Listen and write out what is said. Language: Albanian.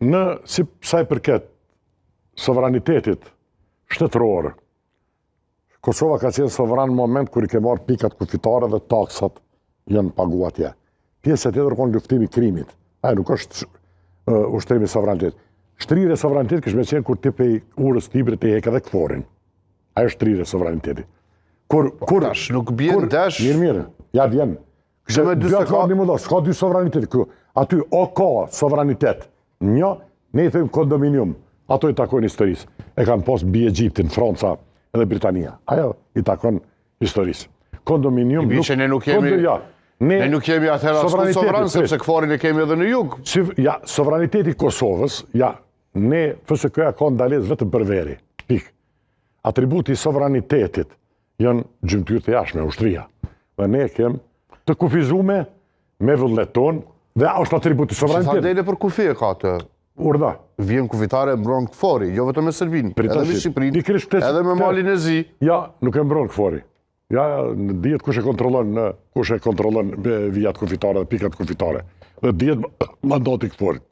në si sa i përket sovranitetit shtetëror, Kosova ka qenë sovran në moment kur i ke marrë pikat kufitare dhe taksat janë pagu atje. Pjesë e tjetër konë luftimi krimit. Ajo nuk është ushtrimi sovranitet. Shtrirë e sovranitet kështë me qenë kur ti pe urës librit e hek edhe këforin. Ajo është shtrirë e sovranitetit. Tash nuk bjen dash. Mirë, ja bjen. S'ka dy sovranitet. Aty o ka sovranitet. Një, ne i thëjmë kondominium. Ato i takojnë historisë. E kanë pas bi Egjiptin, Franca edhe Britania. Ajo i takon historisë. Kondominium Ne nuk jemi atëherë asku sovran, sepse këforin e kemi edhe në jug. Ja, sovraniteti Kosovës, ja, ne FSK-ja ka ndalesë vetëm për veri. Pik. Atributi sovranitetit janë gjymtyrë të jashtme, ushtria. Dhe ne kem të kufizume me vullneton dhe është atributi sovranitetit. Se tha dele për kufi e ka të... Urda. Vjen kufitare mbron këfori, jo vetëm me Serbin, edhe me Shqiprin, edhe me Malin e Zi. Ja, nuk e mbron këfori. Ja, në dijet kush e kontrollon vijat kufitare dhe pikat kufitare. Dhe dijet mandati këforit.